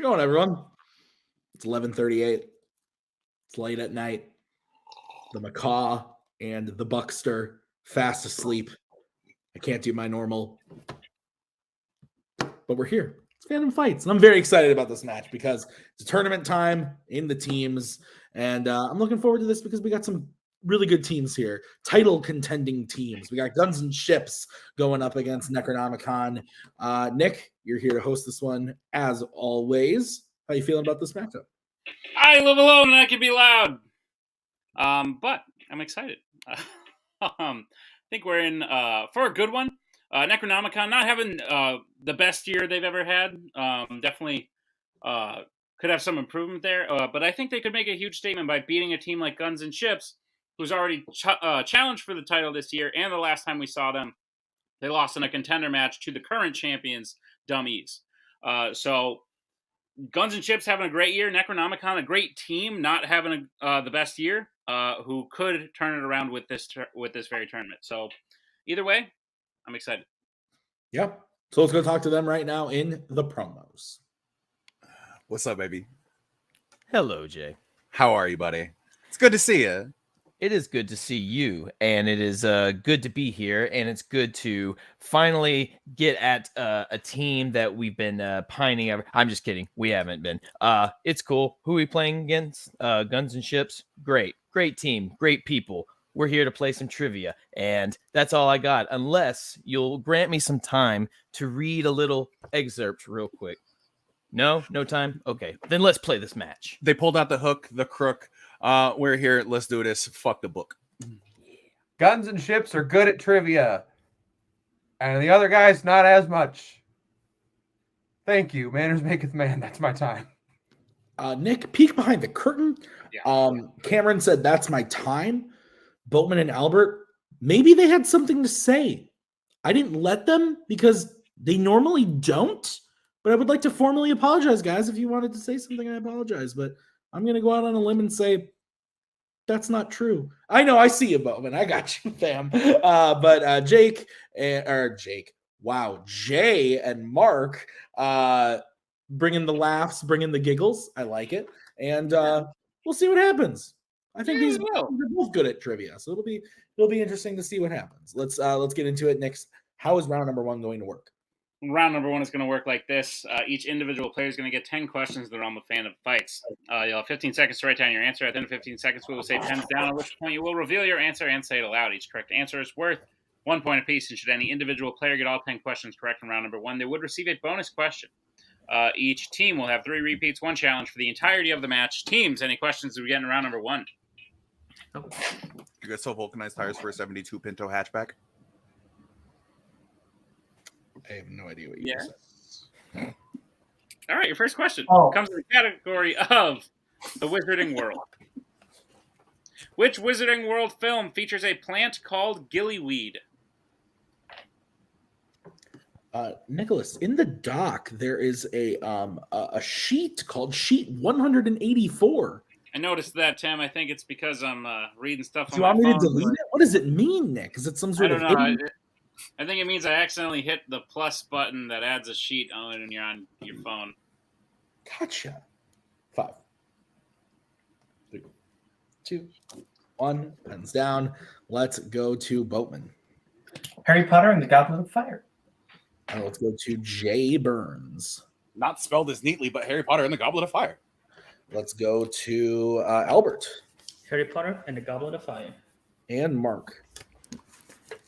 going, everyone? It's 11:38. It's late at night. The macaw and the buckster fast asleep. I can't do my normal, but we're here. It's Fandom Fights, and I'm very excited about this match because it's tournament time in the teams, and I'm looking forward to this because we got some really good teams here, title contending teams. We got Guns and Ships going up against Necronomicon. Nick, you're here to host this one as always. How you feeling about this matchup? I live alone and I can be loud. But I'm excited. I think we're in for a good one. Necronomicon not having the best year they've ever had. Definitely could have some improvement there. But I think they could make a huge statement by beating a team like Guns and Ships, who's already challenged for the title this year. And the last time we saw them, they lost in a contender match to the current champions, Dummies. So Guns and Ships having a great year. Necronomicon, a great team, not having the best year, who could turn it around with this very tournament. So either way, I'm excited. Yep. So let's go talk to them right now in the promos. What's up, baby? Hello, Jay. How are you, buddy? It's good to see you. It is good to see you, and it is good to be here, and it's good to finally get at a team that we've been pining ever. I'm just kidding. We haven't been. It's cool. Who are we playing against? Guns and Ships. Great team. Great people. We're here to play some trivia, and that's all I got, unless you'll grant me some time to read a little excerpt real quick. No time? Okay, then let's play this match. They pulled out the hook, the crook. We're here. Let's do this. Fuck the book. Guns and Ships are good at trivia, and the other guys not as much. Thank you. Manners maketh man. That's my time. Nick, peek behind the curtain. Yeah. Cameron said, "That's my time." Boatman and Albert, maybe they had something to say. I didn't let them because they normally don't, but I would like to formally apologize, guys. If you wanted to say something, I apologize, but I'm going to go out on a limb and say that's not true. I know, I see you, Boatman. I got you, fam. But Jay and Mark bringing the laughs, bringing the giggles. I like it. And we'll see what happens. I think these are both good at trivia, so it'll be interesting to see what happens. Let's get into it next. How is round number 1 going to work? Round number 1 is going to work like this. Each individual player is going to get 10 questions that are on the Fandom Fights. You'll have 15 seconds to write down your answer. At the end of 15 seconds, we will say pens down, at which point you will reveal your answer and say it aloud. Each correct answer is worth 1 point apiece, and should any individual player get all 10 questions correct in round number 1, they would receive a bonus question. Each team will have 3 repeats, 1 challenge for the entirety of the match. Teams, any questions that we get in round number 1? You got vulcanized tires for a 72 Pinto hatchback? I have no idea what you said. All right, your first question comes in the category of the Wizarding World. Which Wizarding World film features a plant called gillyweed? Nicholas, in the doc, there is a sheet called Sheet 184. I noticed that, Tim. I think it's because I'm reading stuff on my phone. Do you want me to delete it? What does it mean, Nick? Is it some sort of... I don't know. I think it means I accidentally hit the plus button that adds a sheet on it when you're on your phone. Gotcha. 5, 3, 2, 1. Pens down. Let's go to Boatman. Harry Potter and the Goblet of Fire. And let's go to Jay Burns. Not spelled as neatly, but Harry Potter and the Goblet of Fire. Let's go to Albert. Harry Potter and the Goblet of Fire. And Mark.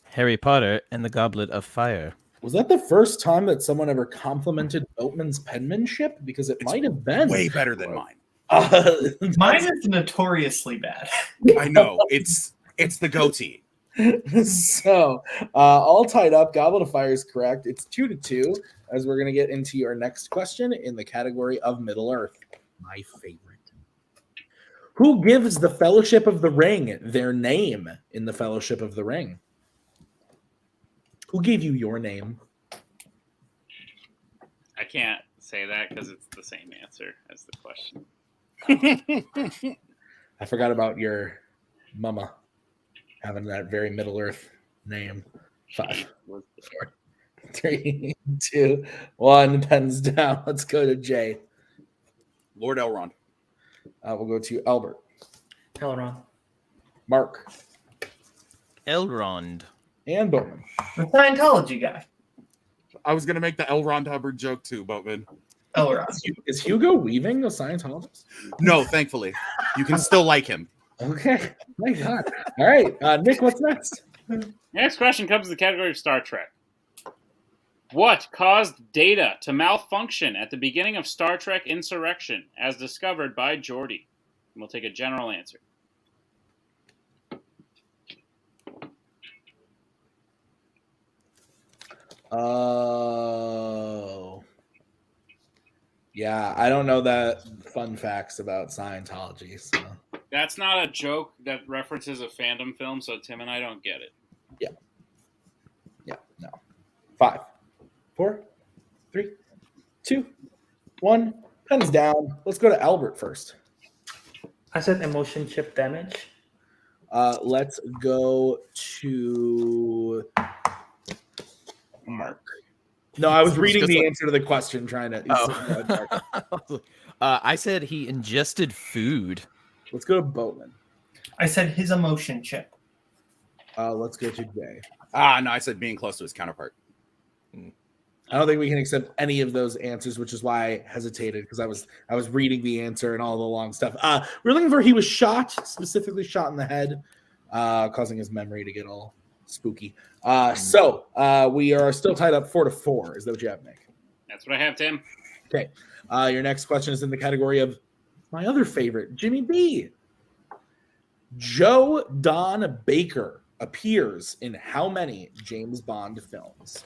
Harry Potter and the Goblet of Fire. Was that the first time that someone ever complimented Boatman's penmanship? Because it might have been. Way better than mine. Mine is notoriously bad. I know. It's the goatee. So, all tied up. Goblet of Fire is correct. It's 2-2, as we're going to get into your next question in the category of Middle Earth. My favorite. Who gives the Fellowship of the Ring their name in the Fellowship of the Ring? Who gave you your name? I can't say that because it's the same answer as the question. I forgot about your mama having that very Middle Earth name. 5, 4, 3, 2, 1. Pens down. Let's go to Jay. Lord Elrond. We'll go to Albert. Elrond. Mark. Elrond. And Boatman. The Scientology guy. I was gonna make the Elrond Hubbard joke too, Boatman. Elrond. Is Hugo Weaving a Scientologist? No, thankfully, you can still like him. Okay. My God. All right. Nick, what's next? Next question comes in the category of Star Trek. What caused Data to malfunction at the beginning of Star Trek Insurrection, as discovered by Geordi? And we'll take a general answer. Oh. Yeah, I don't know that fun facts about Scientology. So. That's not a joke that references a fandom film, so Tim and I don't get it. Yeah, no. 5, 4, 3, 2, 1. Pens down. Let's go to Albert first. I said emotion chip damage. Let's go to Mark. No, I was reading the answer to the question, trying to. I said he ingested food. Let's go to Boatman. I said his emotion chip. Let's go to Jay. No, I said being close to his counterpart. I don't think we can accept any of those answers, which is why I hesitated, because I was reading the answer and all the long stuff. We're looking for he was shot, specifically shot in the head, causing his memory to get all spooky. So we are still tied up 4-4. Is that what you have, Nick? That's what I have, Tim. Okay. Your next question is in the category of my other favorite, Jimmy B. Joe Don Baker appears in how many James Bond films?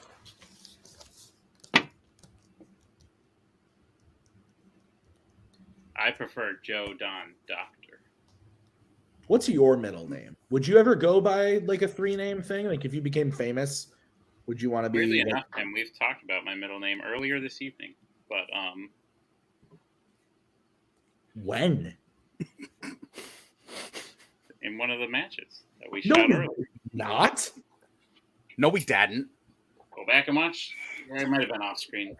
I prefer Joe Don Doctor. What's your middle name? Would you ever go by like a 3-name thing? Like if you became famous, would you want to be? Weirdly like, enough, and we've talked about my middle name earlier this evening, but when? in one of the matches that we No, shot earlier. not. No, we didn't. Go back and watch. Yeah, it might have been off screen.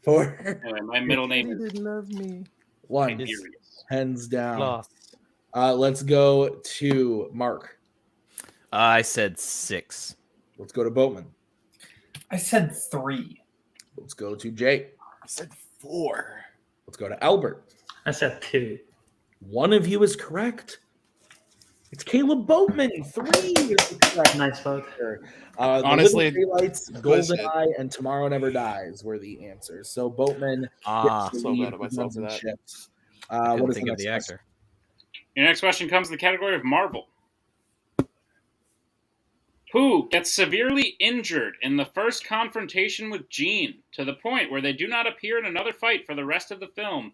4, Anyway, my middle name is didn't love me. 1. Tiberius. Hands down. Lost. Let's go to Mark. I said 6. Let's go to Boatman. I said 3. Let's go to Jay. I said 4. Let's go to Albert. I said 2. One of you is correct. It's Caleb Boatman. 3 is the correct Nice vote. answer. Honestly, The Little Daylights, GoldenEye, and Tomorrow Never Dies were the answers. So Boatman gets the so lead bad at myself for for that. Chips. I What couldn't is think of next the question? actor. Your next question comes in the category of Marvel. Who gets severely injured in the first confrontation with Jean to the point where they do not appear in another fight for the rest of the film,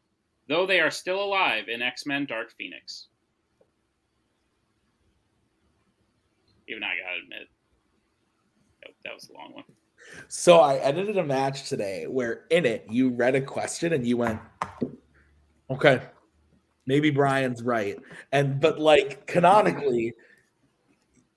though they are still alive in X-Men Dark Phoenix? Even I gotta admit, that was a long one. So I edited a match today where in it you read a question and you went, okay, maybe Brian's right. But like canonically,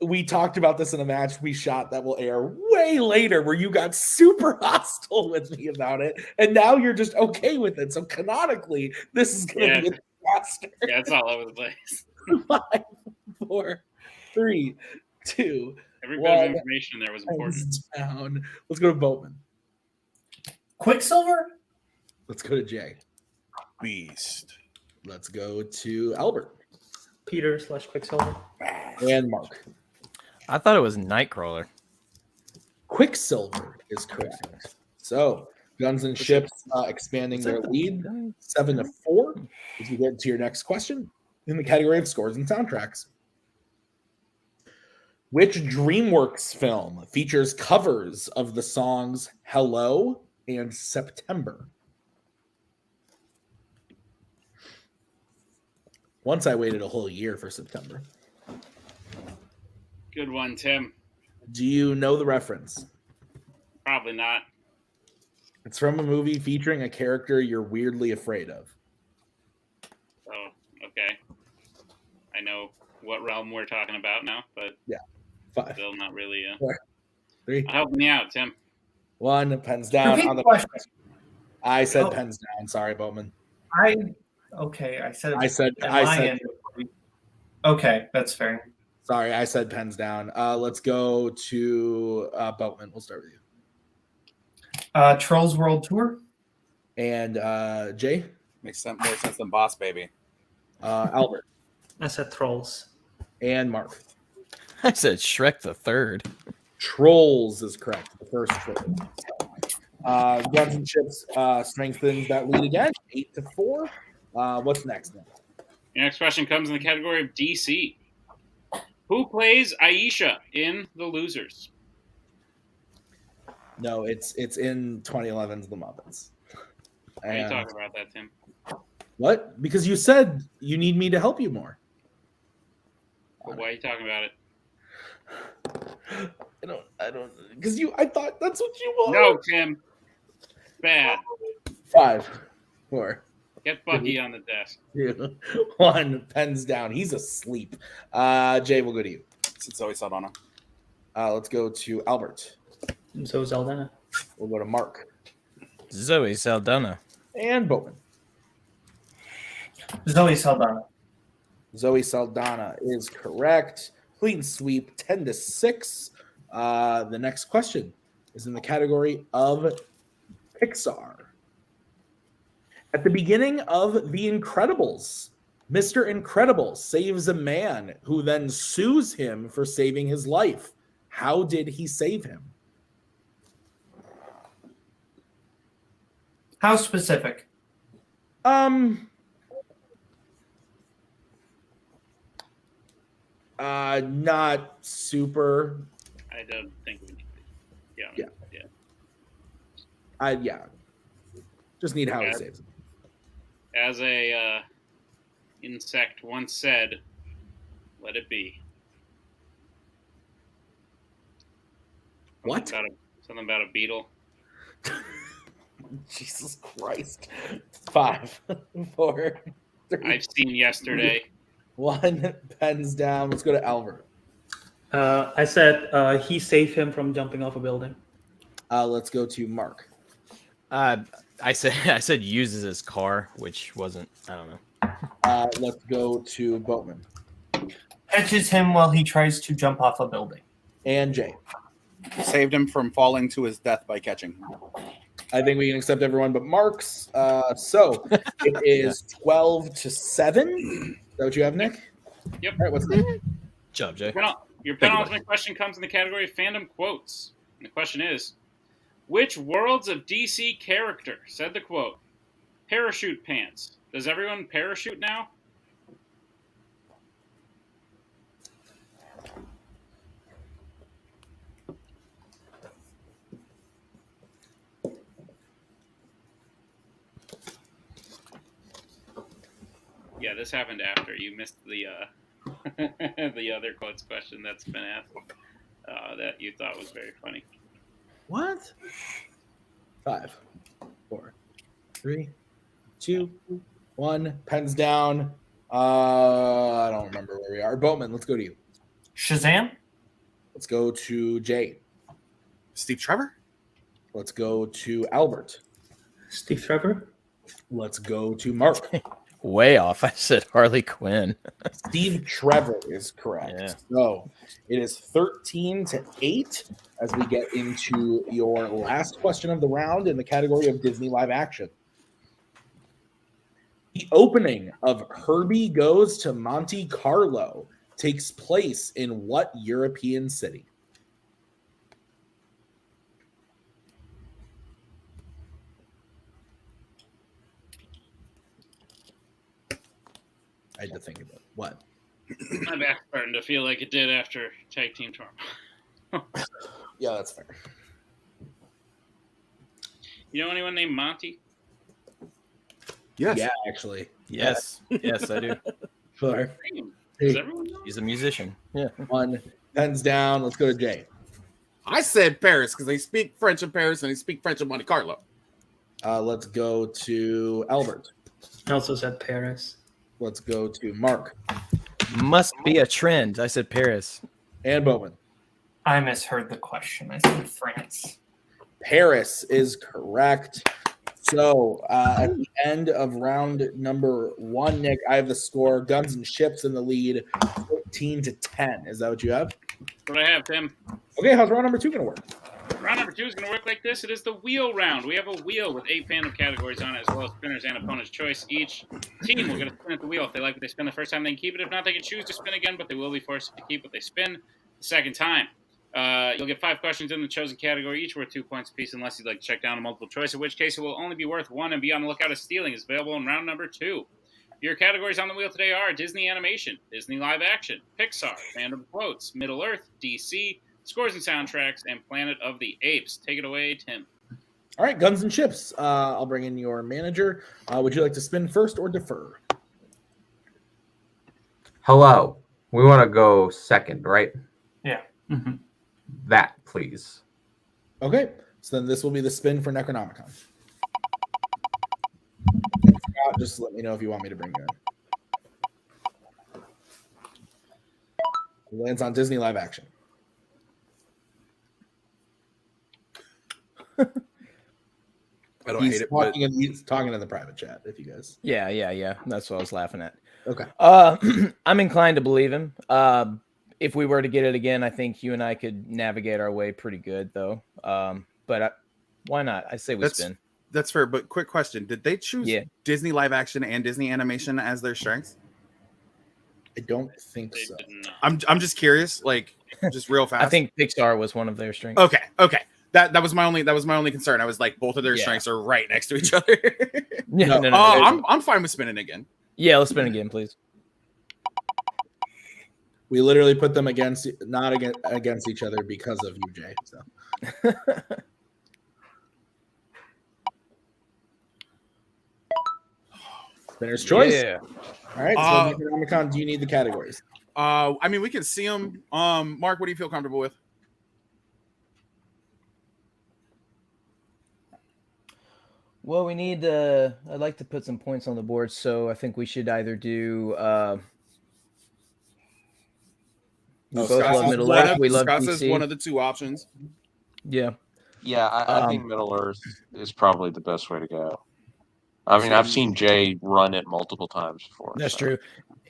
we talked about this in a match we shot that will air way later where you got super hostile with me about it. And now you're just okay with it. So canonically, this is going to be a disaster. Yeah, it's all over the place. 5, 4, 3, 2, Every bit of information there was important. hands down. Let's go to Boatman. Quicksilver? Let's go to Jay. Beast. Let's go to Albert Peter/Quicksilver. and Mark. I thought it was Nightcrawler. Quicksilver is correct. So Guns and Ships expanding their lead 7-4 as we get to your next question in the category of scores and soundtracks. Which DreamWorks film features covers of the songs Hello and September? Once I waited a whole year for September. Good one, Tim. Do you know the reference? Probably not. It's from a movie featuring a character you're weirdly afraid of. Oh, okay. I know what realm we're talking about now, but 5, still not really. 4, 3, Help me out, Tim. 1. Pens down Repeat on the the question. I said Oh. pens down. Sorry, Bowman. I Okay, I said. Okay, that's fair. Sorry, I said pens down. Let's go to Boatman. We'll start with you. Trolls World Tour. And Jay? Makes more sense than Boss Baby. Albert. I said Trolls. And Mark. I said Shrek the Third. Trolls is correct. The first troll. Guns and Chips strengthens that lead again, 8-4. What's next now? Your next question comes in the category of DC. Who plays Aisha in The Losers? No, it's in 2011's The Muppets. Why are you talking about that, Tim? What? Because you said you need me to help you more. But why are you talking about it? I don't because I thought that's what you wanted. No, Tim. Bad. 5, 4, Get Bucky on the desk. 2, 1. Pens down. He's asleep. Jay, we'll go to you. It's Zoe Saldana. Let's go to Albert. Zoe Saldana. We'll go to Mark. Zoe Saldana. And Bowman. Zoe Saldana. Zoe Saldana is correct. Clean sweep, 10-6. The next question is in the category of Pixar. At the beginning of The Incredibles, Mr. Incredible saves a man who then sues him for saving his life. How did he save him? How specific? Not super. I don't think we need to. Yeah. Just need how he saves him. As a insect once said, let it be. What? Something about a beetle. Jesus Christ. 5, 4, 3. I've seen yesterday. 1. Pens down. Let's go to Albert. I said he saved him from jumping off a building. Let's go to Mark. I said uses his car, which wasn't. I don't know. Let's go to Boatman. Catches him while he tries to jump off a building. And Jay. Saved him from falling to his death by catching him. I think we can accept everyone but Mark's. So it is 12-7. Is that what you have, Nick? Yep. All right, what's next? Good job, Jay. Your penultimate question comes in the category of fandom quotes. And the question is, which Worlds of DC character said the quote, "Parachute pants. Does everyone parachute now?" Yeah, this happened after you missed the the other quotes question that's been asked that you thought was very funny. What? 5, 4, 3, 2, 1. Pens down. I don't remember where we are. Boatman, let's go to you. Shazam? Let's go to Jay. Steve Trevor? Let's go to Albert. Steve Trevor? Let's go to Mark. Way off. I said Harley Quinn. Steve Trevor is correct. Yeah. So it is 13-8 as we get into your last question of the round in the category of Disney live action. The opening of Herbie Goes to Monte Carlo takes place in what European city? I had to think about it. What? My back's starting to feel like it did after Tag Team Tournament. Yeah, that's fair. You know anyone named Monty? Yes. Yeah, actually. Yes. Yes, I do. Sure. Does everyone know? He's a musician. Yeah. 1. Pens down. Let's go to Jay. I said Paris because they speak French in Paris and they speak French in Monte Carlo. Let's go to Albert. I also said Paris. Let's go to Mark. Must be a trend. I said Paris. And Bowman. I misheard the question. I said France. Paris is correct. So at the end of round number 1, Nick, I have the score. Guns and Ships in the lead, 14-10. Is that what you have? That's what I have, Tim. Okay, how's round number 2 going to work? Round number 2 is going to work like this. It is the wheel round. We have a wheel with 8 fandom categories on it, as well as spinners and opponent's choice. Each team will get a spin at the wheel. If they like what they spin the first time, they can keep it. If not, they can choose to spin again, but they will be forced to keep what they spin the second time. You'll get 5 questions in the chosen category, each worth 2 points apiece, unless you'd like to check down a multiple choice, in which case it will only be worth 1, and be on the lookout as stealing is available in round number 2. Your categories on the wheel today are Disney Animation, Disney Live Action, Pixar, Fandom Quotes, Middle-earth, DC, Scores and Soundtracks, and Planet of the Apes. Take it away, Tim. All right, Guns and Ships. I'll bring in your manager. Would you like to spin first or defer? Hello. We want to go second, right? Yeah. Mhm. That, please. Okay, so then this will be the spin for Necronomicon. Scott, just let me know if you want me to bring you in. It lands on Disney Live Action. I don't hate it, but He's talking in the private chat. If you guys, Yeah. That's what I was laughing at. okay, I'm inclined to believe him. If we were to get it again, I think you and I could navigate our way pretty good, though. Why not? I say we spin. that's fair. But quick question: did they choose Yeah. Disney live action and Disney animation as their strengths? I don't think They so. did not. I'm just curious, like just real fast. I think Pixar was one of their strengths. Okay. That was my only concern. I was like, both of their strengths are right next to each other. Yeah, no. I'm fine with spinning again. Yeah, let's spin again, please. We literally put them not against each other because of you, Jay. So. Spinner's choice. Yeah. All right. So Necronomicon, do you need the categories? I mean, we can see them. Mark, what do you feel comfortable with? Well, we need. I'd like to put some points on the board, so I think we should either do. We both love Middle Earth. We love Scott DC. says one of the two options. Yeah. Yeah, I think Middle Earth is probably the best way to go. I mean, I've seen Jay run it multiple times before. That's true.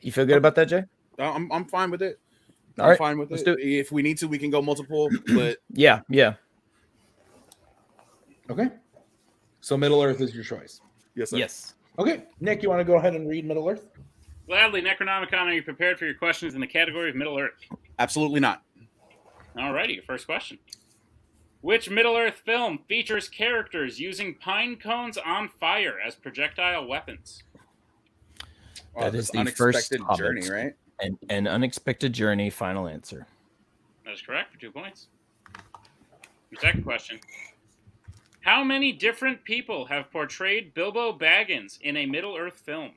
You feel good about that, Jay? I'm fine with it. All I'm right, fine with let's it. do it. If we need to, we can go multiple. But Yeah. Okay. So Middle Earth is your choice. yes, sir. Yes. Okay. Nick, you want to go ahead and read Middle Earth? Gladly, Necronomicon, are you prepared for your questions in the category of Middle Earth? Absolutely not. Alrighty, your first question. Which Middle Earth film features characters using pine cones on fire as projectile weapons? That This is the first unexpected journey, Hobbit. right? An unexpected journey. Final answer. That is correct for 2 points. Your second question. How many different people have portrayed Bilbo Baggins in a Middle Earth film?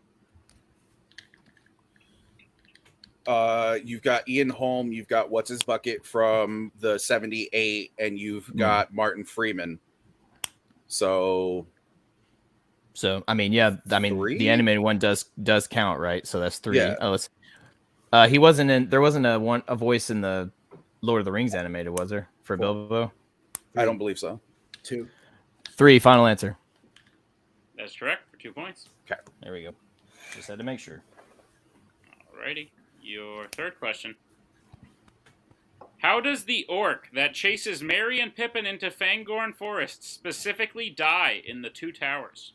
You've got Ian Holm, you've got What's His Bucket from the 78, and you've got Martin Freeman. So I mean, yeah. I mean, 3? the animated one does count, right? So that's 3. Yeah. Oh, he wasn't in. There wasn't a voice in the Lord of the Rings animated, was there, for Bilbo? I don't believe so. 2. 3. Final answer. That's correct for 2 points. Okay. There we go. Just had to make sure. Alrighty. Your third question. How does the orc that chases Merry and Pippin into Fangorn Forest specifically die in the Two Towers?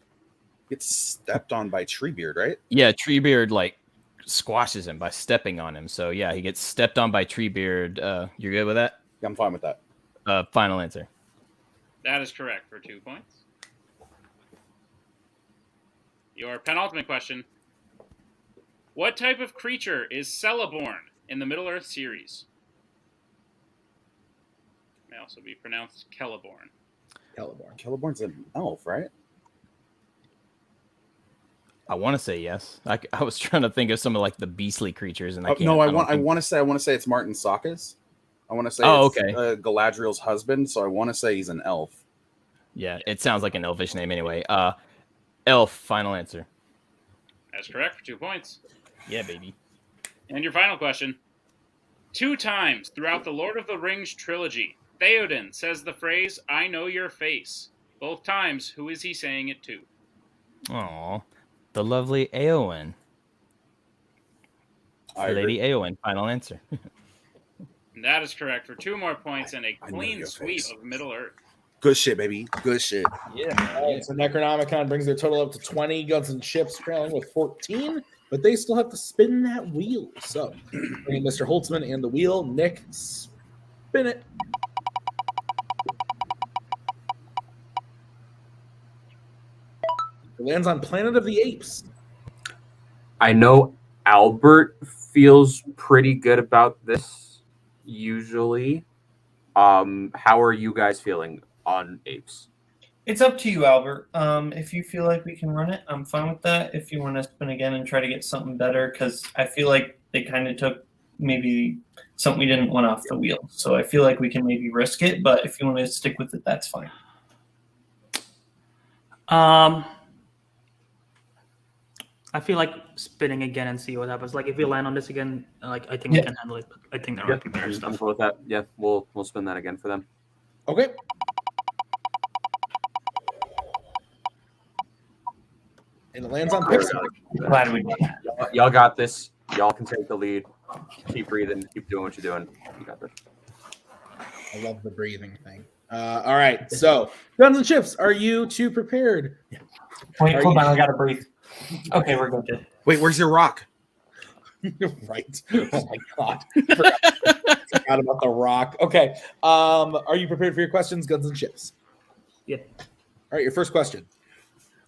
Gets stepped on by Treebeard, right? Yeah, Treebeard like squashes him by stepping on him. So yeah, he gets stepped on by Treebeard. You're good with that? Yeah, I'm fine with that. Final answer. That is correct for 2 points. Your penultimate question. What type of creature is Celeborn in the Middle-earth series? May also be pronounced Celeborn. Celeborn's an elf, right? I want to say yes. I was trying to think of some of like the beastly creatures, and I can't. No, I don't think- want to say it's Martin Sakis. I want to say Oh, it's okay. Galadriel's husband, so I want to say he's an elf. Yeah, it sounds like an elvish name anyway. Elf. Final answer. That's correct for 2 points. Yeah, baby. And your final question. 2 times throughout the Lord of the Rings trilogy, Theoden says the phrase, "I know your face." Both times, who is he saying it to? Oh, the lovely Aowen. Lady Aowen. Final answer. And that is correct for 2 more points and a I know clean your sweep face. of Middle Earth. Good shit, baby. Good shit. Yeah. All right, so Necronomicon brings their total up to 20. Guns and Ships trailing with 14, but they still have to spin that wheel. So, bringing Mr. Holtzman and the wheel. Nick, spin it. It lands on Planet of the Apes. I know Albert feels pretty good about this usually. How are you guys feeling on apes? It's up to you, Albert. If you feel like we can run it, I'm fine with that. If you want to spin again and try to get something better, because I feel like they kind of took maybe something we didn't want off the wheel. So I feel like we can maybe risk it, but if you want to stick with it, that's fine. I feel like spinning again and see what happens. Like if we land on this again, like I think we can handle it. But I think there might be better I'm stuff. cool with that. Yeah, we'll spin that again for them. Okay. And it lands on Pixar. Glad we did that. Y'all got this. Y'all can take the lead. Keep breathing. Keep doing what you're doing. You got this. I love the breathing thing. All right. So, Guns and Ships, are you two prepared? Wait, Are hold you- on. I got to breathe. Okay, we're good. Wait, where's your rock? Right. Oh my God. Forgot about the rock. Okay. Are you prepared for your questions, Guns and Ships? Yeah. All right. Your first question.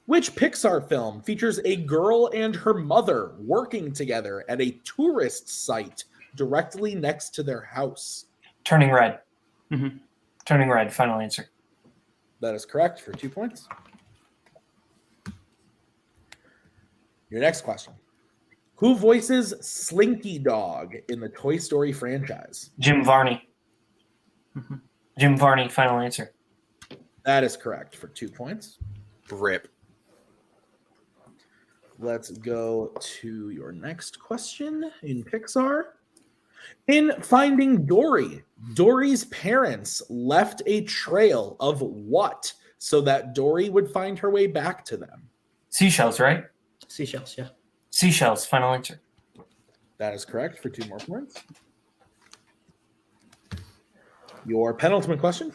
Which Pixar film features a girl and her mother working together at a tourist site directly next to their house? Turning red. Mhm. Turning red. Final answer. That is correct for 2 points. Your next question. Who voices Slinky Dog in the Toy Story franchise? Jim Varney. Mhm. Jim Varney. Final answer. That is correct for 2 points. Rip. Let's go to your next question in Pixar. In Finding Dory, Dory's parents left a trail of what so that Dory would find her way back to them? Seashells, right? Seashells, yeah. Seashells. Final answer. That is correct for 2 more points. Your penultimate question.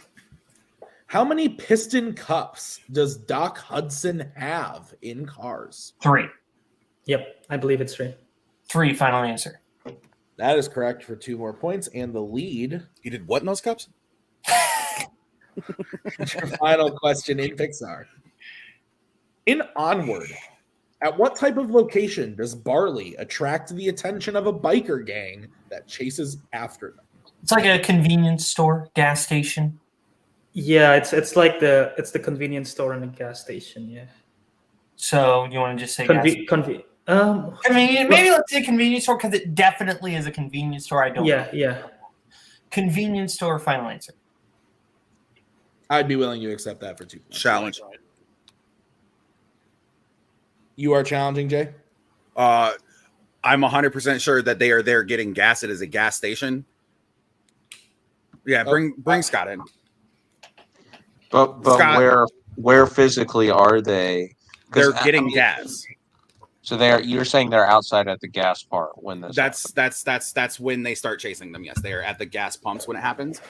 How many piston cups does Doc Hudson have in Cars? 3. Yep, I believe it's 3. 3. Final answer. That is correct for 2 more points. And the lead. You did what in those cups? Your final question in Pixar. In Onward, at what type of location does Barley attract the attention of a biker gang that chases after them? It's like a convenience store, gas station. Yeah, it's like the convenience store and the gas station. Yeah. So you want to just say gas Convenient. convenient? Maybe let's say convenience store because it definitely is a convenience store. I don't. Yeah. Convenience store. Final answer. I'd be willing to accept that for 2 points. Challenge. You are challenging, Jay? I'm 100% sure that they are there getting gas. It is a gas station. Yeah, bring Scott in. But Scott. where physically are they? 'Cause, They're getting I mean, gas. So you're saying they're outside at the gas part when this That's when they start chasing them. Yes, they are at the gas pumps when it happens.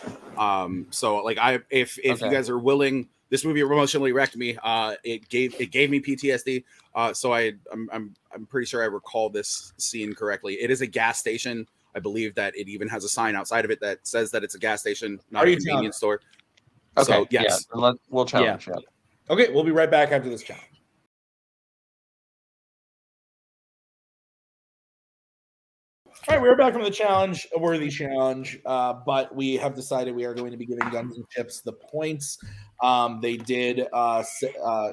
So like if you guys are willing, this movie emotionally wrecked me. It gave me PTSD. So I'm pretty sure I recall this scene correctly. It is a gas station. I believe that it even has a sign outside of it that says that it's a gas station, not a convenience store. Okay, So yes, we'll challenge. Yeah. Okay, we'll be right back after this challenge. All right, we're back from the challenge, a worthy challenge, but we have decided we are going to be giving Guns and Chips the points. They did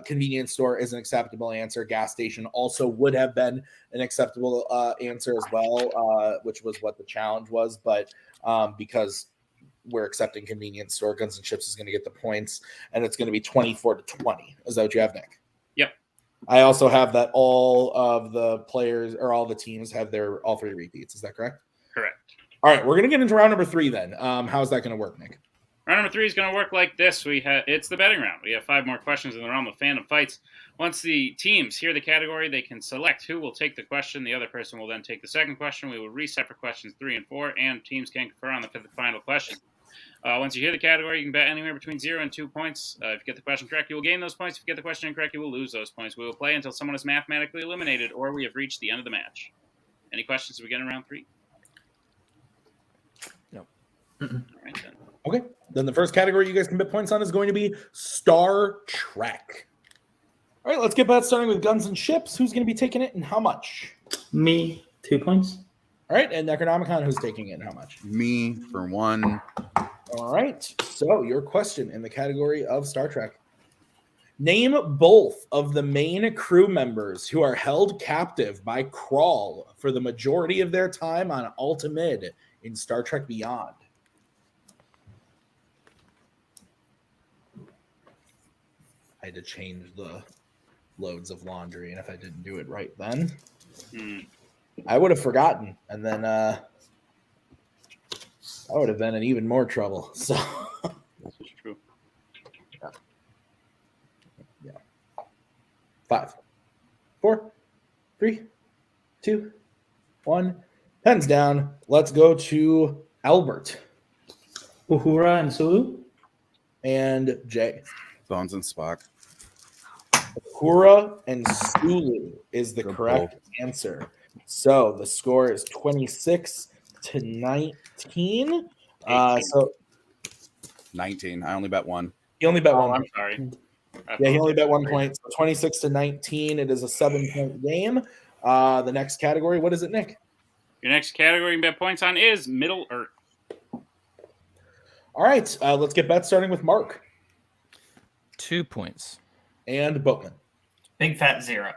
convenience store is an acceptable answer. Gas station also would have been an acceptable answer as well, which was what the challenge was. But because we're accepting convenience store, Guns and Chips is going to get the points, and it's going to be 24-20. Is that what you have, Nick? Yep. I also have that all of the players or all the teams have all 3 repeats. Is that correct? Correct. All right, we're going to get into round number 3 then. How's that going to work, Nick? Round number 3 is going to work like this. It's the betting round. We have 5 more questions in the realm of Fandom fights. Once the teams hear the category, they can select who will take the question. The other person will then take the second question. We will reset for questions 3 and 4, and teams can confer on the 5th and final question. Once you hear the category, you can bet anywhere between 0 and 2 points. If you get the question correct, you will gain those points. If you get the question incorrect, you will lose those points. We will play until someone is mathematically eliminated or we have reached the end of the match. Any questions as we get in round 3? No. All right, then. Okay. Then the first category you guys can bet points on is going to be Star Trek. All right, let's get bets starting with guns and ships. Who's going to be taking it and how much? Me, 2 points. All right, and Necronomicon, who's taking it and how much? Me for 1. All right, so your question in the category of Star Trek. Name both of the main crew members who are held captive by Krall for the majority of their time on Alta Mid in Star Trek Beyond. I had to change the loads of laundry, and if I didn't do it right then, I would have forgotten, and then I would have been in even more trouble. So This is true. Yeah. 5, 4, 3, 2, 1. Pens down. Let's go to Albert Uhura and Sulu. and Jay. Bones and Spock. Uhura and Sulu is the Good correct answer. So the score is 26-19. So 19. I only bet 1. he only bet Oh, one. I'm sorry. Yeah, he only bet 1 point. So 26-19. It is a 7-point game. The next category, what is it, Nick? Your next category you can bet points on is Middle Earth. All right, let's get bets starting with Mark 2 points. and Boatman. Big fat 0.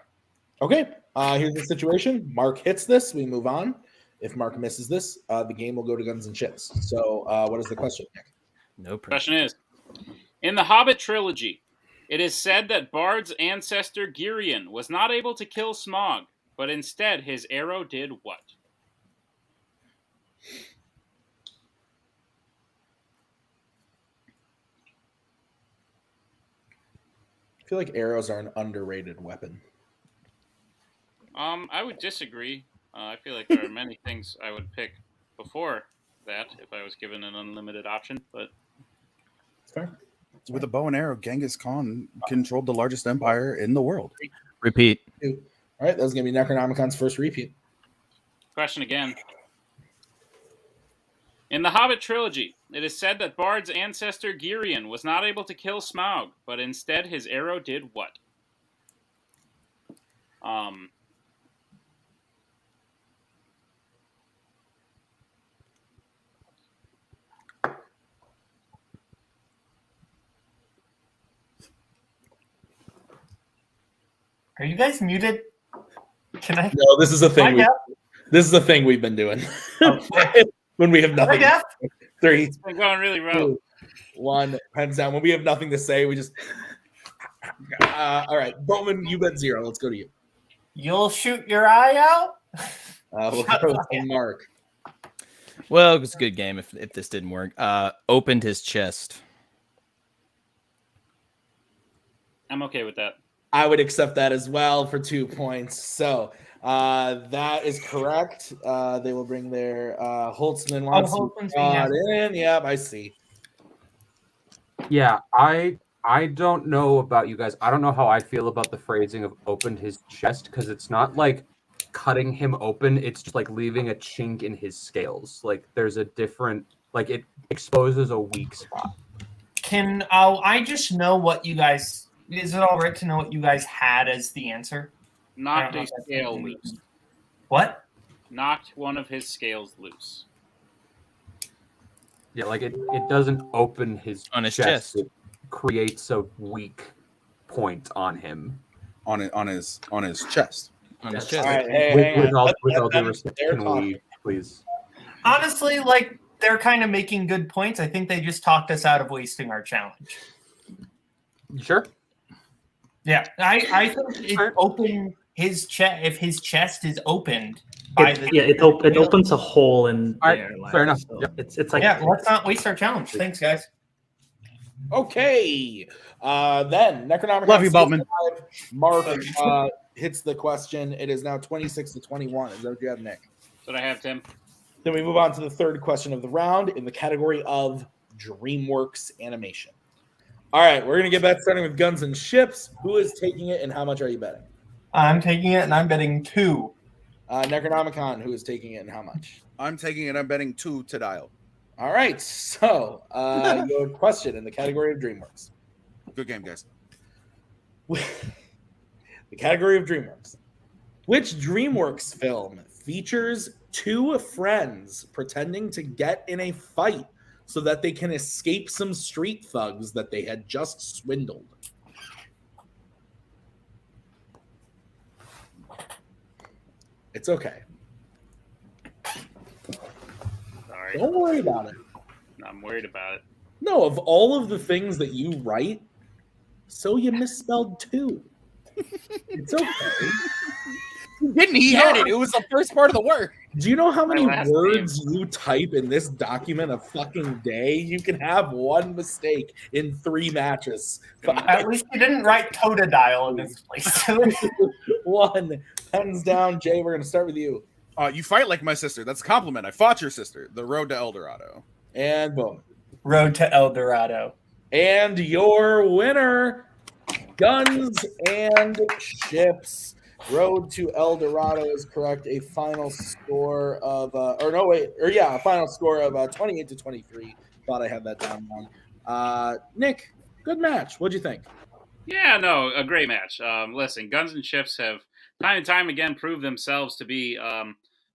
Okay, here's the situation. Mark hits this, we move on. If Mark misses this, the game will go to guns and ships. So what is the question, Nick? No pressure. Question is, in the Hobbit trilogy, it is said that Bard's ancestor Girion was not able to kill Smaug, but instead his arrow did what? I feel like arrows are an underrated weapon. I would disagree. I feel like there are many things I would pick before that if I was given an unlimited option, but It's fair. With a bow and arrow, Genghis Khan controlled the largest empire in the world. Repeat. All right, that's going to be Necronomicon's first repeat. question again. In the Hobbit trilogy, it is said that Bard's ancestor Girion was not able to kill Smaug, but instead his arrow did what? Are you guys muted? Can I? No, this is a thing. Am I deaf? This is a thing we've been doing Oh, when we have am I nothing. deaf? 3, It's been going really well. 2, 1. Pens down. When we have nothing to say, we just. All right, Bowman, you bet 0. Let's go to you. You'll shoot your eye out? We'll go to Mark. Well, it was a good game if this didn't work. Opened his chest. I'm okay with that. I would accept that as well for 2 points. So that is correct. They will bring their Holtzman wants Holtzman's in. Yep, I see. Yeah, I don't know about you guys. I don't know how I feel about the phrasing of opened his chest, because it's not like cutting him open. It's just like leaving a chink in his scales. Like there's a different, like it exposes a weak spot. Can I just know what you guys? Is it all right to know what you guys had as the answer? Knocked I a don't know if scale that's loose. What? Knocked one of his scales loose. Yeah, like it doesn't open his On his chest. It creates a weak point on him. On his chest. On his Yes. chest. All right, hey, With all let due them- respect, they're can talking. we please? Honestly, like they're kind of making good points. I think they just talked us out of wasting our challenge. You sure? Yeah, I think it open his chest. If his chest is opened by the it opens a hole in All right, there. fair enough. So Yep. it's like yeah. Let's not waste our challenge. Thanks, guys. Okay. Then Necronomicon. Love you, Boatman. Mark hits the question. It is now 26-21. Is that what you have, Nick? That's what I have, Tim. Then we move on to the third question of the round in the category of DreamWorks animation. All right, we're going to get that starting with Guns and Ships. Who is taking it and how much are you betting? I'm taking it and I'm betting 2. Necronomicon, who is taking it and how much? I'm taking it. I'm betting 2 to dial. All right, so your question in the category of DreamWorks. Good game, guys. The category of DreamWorks. Which DreamWorks film features two friends pretending to get in a fight so that they can escape some street thugs that they had just swindled? It's okay. Sorry. Don't worry about it. I'm worried about it. No, of all of the things that you write, so you misspelled 2. It's okay. Didn't he had it? It was the first part of the word. Do you know how many last words you type in this document a fucking day? You can have one mistake in 3 matches. At least you didn't write Totodile in this place. 1. Pens down. Jay, we're going to start with you. You fight like my sister. That's a compliment. I fought your sister. The Road to El Dorado. And boom. Road to El Dorado. And your winner, Guns and Ships. Road to El Dorado is correct. A final score of, a final score of 28-23. Thought I had that down wrong. Nick, good match. What'd you think? Yeah, no, a great match. Listen, Guns and Ships have time and time again proved themselves to be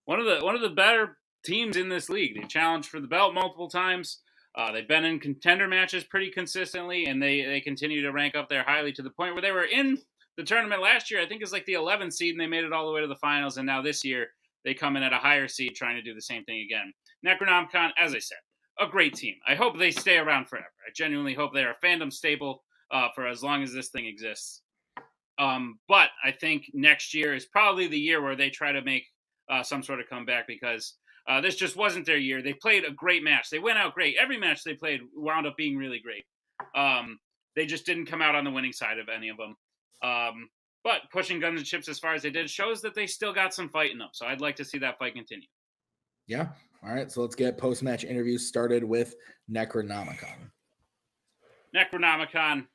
one of the better teams in this league. They challenged for the belt multiple times. They've been in contender matches pretty consistently, and they continue to rank up there highly to the point where they were in the tournament last year. I think it's like the 11th seed, and they made it all the way to the finals. And now this year, they come in at a higher seed trying to do the same thing again. Necronomicon, as I said, a great team. I hope they stay around forever. I genuinely hope they're a Fandom staple for as long as this thing exists. But I think next year is probably the year where they try to make some sort of comeback, because this just wasn't their year. They played a great match. They went out great. Every match they played wound up being really great. They just didn't come out on the winning side of any of them. But pushing Guns and Ships as far as they did shows that they still got some fight in them. So I'd like to see that fight continue. Yeah. All right. So let's get post-match interviews started with Necronomicon. Necronomicon,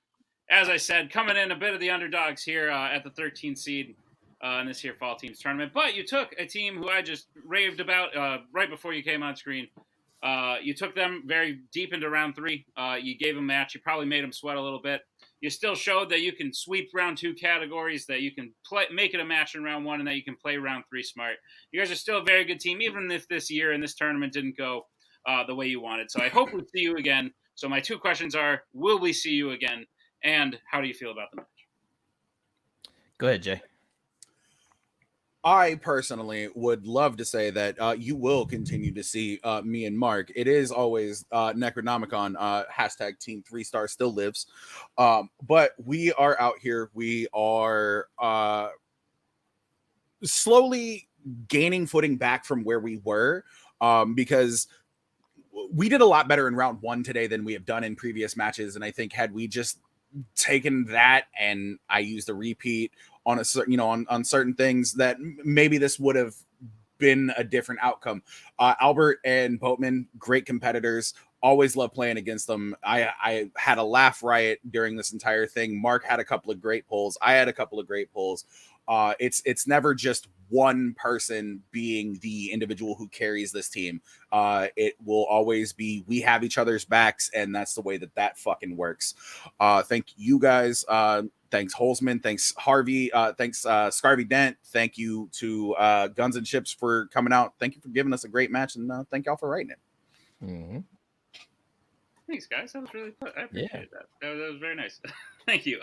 as I said, coming in a bit of the underdogs here at the 13th seed in this here fall teams tournament. But you took a team who I just raved about right before you came on screen. You took them very deep into round 3. You gave them a match. You probably made them sweat a little bit. You still showed that you can sweep round 2 categories, that you can make it a match in round 1, and that you can play round 3 smart. You guys are still a very good team, even if this year and this tournament didn't go the way you wanted. So I hope we see you again. So my 2 questions are, will we see you again? And how do you feel about the match? Go ahead, Jay. I personally would love to say that you will continue to see me and Mark. It is always Necronomicon, hashtag Team 3-Star still lives. But we are out here. We are slowly gaining footing back from where we were, because we did a lot better in round 1 today than we have done in previous matches. And I think had we just taken that and I used a repeat on a certain, on certain things, that maybe this would have been a different outcome. Albert and Boatman, great competitors. Always love playing against them. I had a laugh riot during this entire thing. Mark had a couple of great pulls. I had a couple of great pulls. It's never just one person being the individual who carries this team. It will always be, we have each other's backs, and that's the way that fucking works. Thank you guys. Thanks Holzman. Thanks Harvey. Thanks Scarvy Dent. Thank you to Guns and Ships for coming out. Thank you for giving us a great match, and thank y'all for writing it. Mm-hmm. Thanks, guys. That was really fun. I appreciate that. That was very nice. Thank you.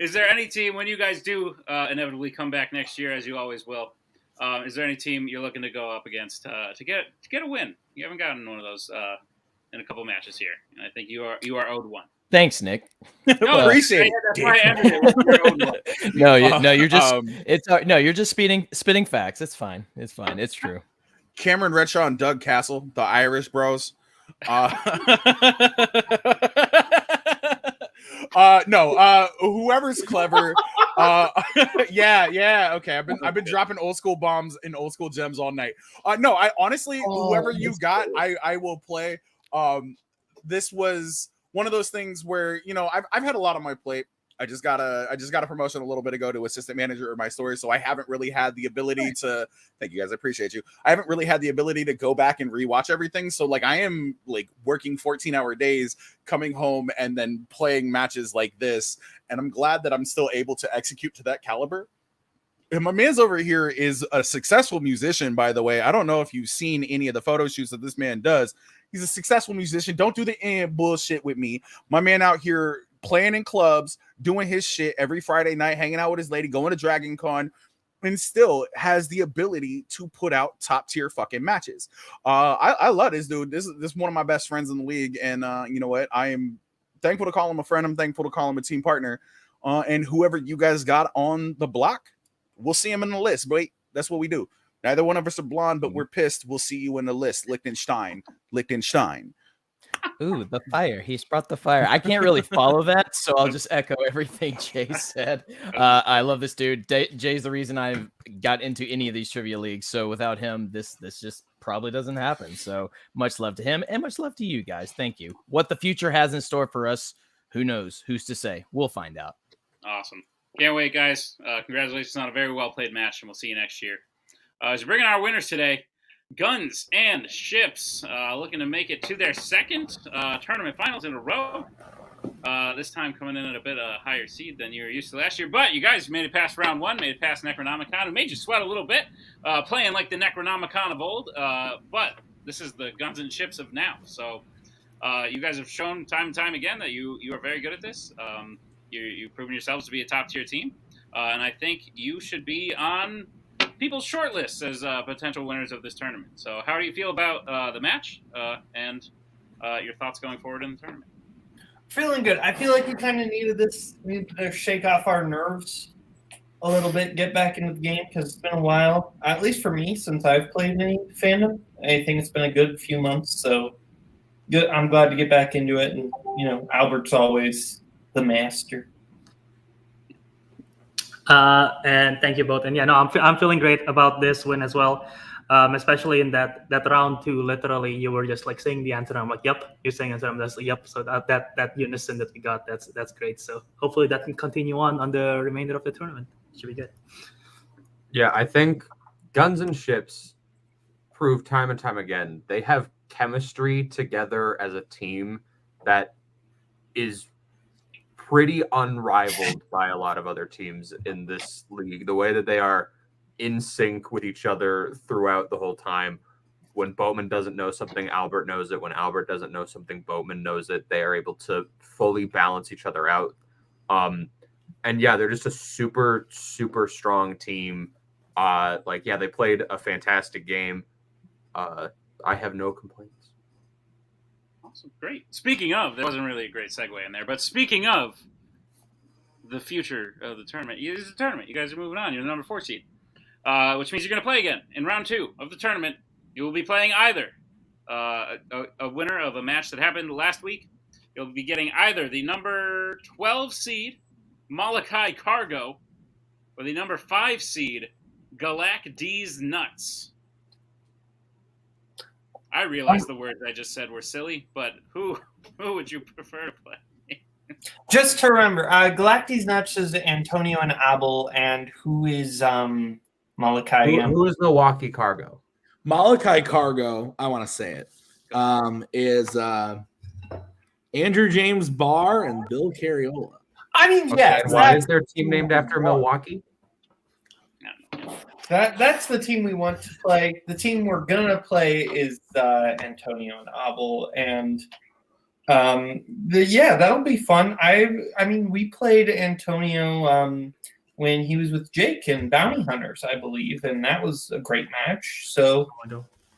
Is there any team, when you guys do inevitably come back next year, as you always will, is there any team you're looking to go up against to get a win? You haven't gotten one of those in a couple matches here, and I think you are owed one. Thanks, Nick. No, appreciate it. No, you're just you're just spitting facts. It's fine. It's fine. It's true. Cameron Redshaw and Doug Castle, the Irish bros. No, whoever's clever. Yeah. Okay, I've been dropping old school bombs and old school gems all night. No, I honestly, whoever you got, I will play. This was one of those things where, you know, I've had a lot on my plate. I just got a promotion a little bit ago to assistant manager of my story, so I haven't really had the ability to. Thank you guys, I appreciate you. I haven't really had the ability to go back and rewatch everything. So like I am like working 14-hour days, coming home and then playing matches like this, and I'm glad that I'm still able to execute to that caliber. And my man's over here is a successful musician, by the way. I don't know if you've seen any of the photo shoots that this man does. He's a successful musician. Don't do the bullshit with me. My man out here playing in clubs, doing his shit every Friday night, hanging out with his lady, going to Dragon Con, and still has the ability to put out top tier fucking matches. I love this dude. This is one of my best friends in the league, and you know what? I am thankful to call him a friend. I'm thankful to call him a team partner. And whoever you guys got on the block, we'll see him in the list. Wait, that's what we do. Neither one of us are blonde, but we're pissed. We'll see you in the list. Liechtenstein. Ooh, the fire. He's brought the fire. I can't really follow that, so I'll just echo everything Jay said. I love this dude. Jay's the reason I got into any of these trivia leagues. So without him, this just probably doesn't happen. So much love to him and much love to you guys. Thank you. What the future has in store for us, who knows? Who's to say? We'll find out. Awesome. Can't wait, guys. Congratulations on a very well-played match, and we'll see you next year. As we're bringing our winners today, Guns and Ships, looking to make it to their second tournament finals in a row. This time coming in at a bit higher seed than you were used to last year. But you guys made it past round one, made it past Necronomicon. It made you sweat a little bit, playing like the Necronomicon of old. But this is the Guns and Ships of now. So you guys have shown time and time again that you are very good at this. You've proven yourselves to be a top-tier team. And I think you should be on people's short lists as potential winners of this tournament. So how do you feel about the match and your thoughts going forward in the tournament? Feeling good. I feel like we kind of needed this. We needed to shake off our nerves a little bit, get back into the game, because it's been a while, at least for me, since I've played any Fandom. I think it's been a good few months, so good. I'm glad to get back into it. And, you know, Albert's always the master. And thank you both. And yeah, no, I'm feeling great about this win as well. Especially in that round two, literally you were just like saying the answer. I'm like, yep, you're saying answer. I'm just like, yep. So that unison that we got, that's great. So hopefully that can continue on the remainder of the tournament. Should be good. Yeah, I think Guns and Ships prove time and time again they have chemistry together as a team that is pretty unrivaled by a lot of other teams in this league. The way that they are in sync with each other throughout the whole time. When Boatman doesn't know something, Albert knows it. When Albert doesn't know something, Boatman knows it. They are able to fully balance each other out. And yeah, they're just a super, super strong team. They played a fantastic game. I have no complaints. Awesome. Great. Speaking of, there wasn't really a great segue in there, but speaking of the future of the tournament, it is a tournament. You guys are moving on. You're the number 4 seed. Which means you're going to play again. In round 2 of the tournament, you will be playing either a winner of a match that happened last week. You'll be getting either the number 12 seed, Molokai Cargo, or the number 5 seed, Galak D's Nuts. I realize the words I just said were silly, but who would you prefer to play? Just to remember, Galactes Nuts is Antonio and Abel, and who is Molokai? Who is Milwaukee Cargo? Molokai Cargo, I want to say it, is Andrew James Barr and Bill Carriola. I mean, Okay, yeah. why is their team named after Milwaukee? That's the team we want to play. The team we're gonna play is Antonio and Abel, and that'll be fun. I mean, we played Antonio when he was with Jake in Bounty Hunters, I believe, and that was a great match. So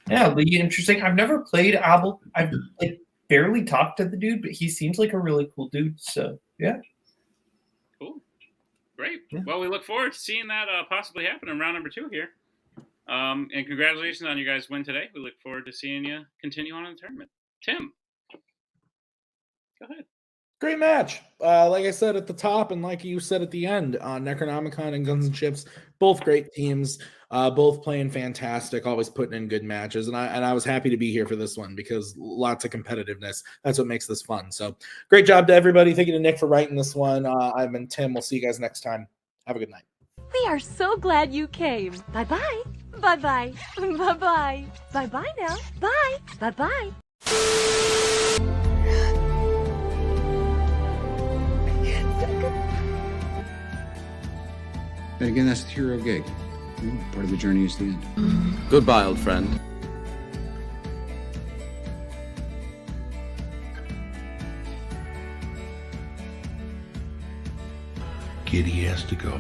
yeah, it'll be interesting. I've never played Abel. I've barely talked to the dude, but he seems like a really cool dude. So yeah. Cool. Great. Yeah. Well, we look forward to seeing that possibly happen in round number 2 here. And congratulations on your guys' win today. We look forward to seeing you continue on in the tournament. Tim, go ahead. Great match. Like I said at the top, and like you said at the end, Necronomicon and Guns and Chips, both great teams, both playing fantastic, always putting in good matches. And I was happy to be here for this one because lots of competitiveness. That's what makes this fun. So great job to everybody. Thank you to Nick for writing this one. I've been Tim. We'll see you guys next time. Have a good night. We are so glad you came. Bye-bye. Bye-bye. Bye-bye. Bye-bye now. Bye. Bye-bye. And again, that's the hero gig. Part of the journey is the end. Goodbye, old friend. Kitty has to go.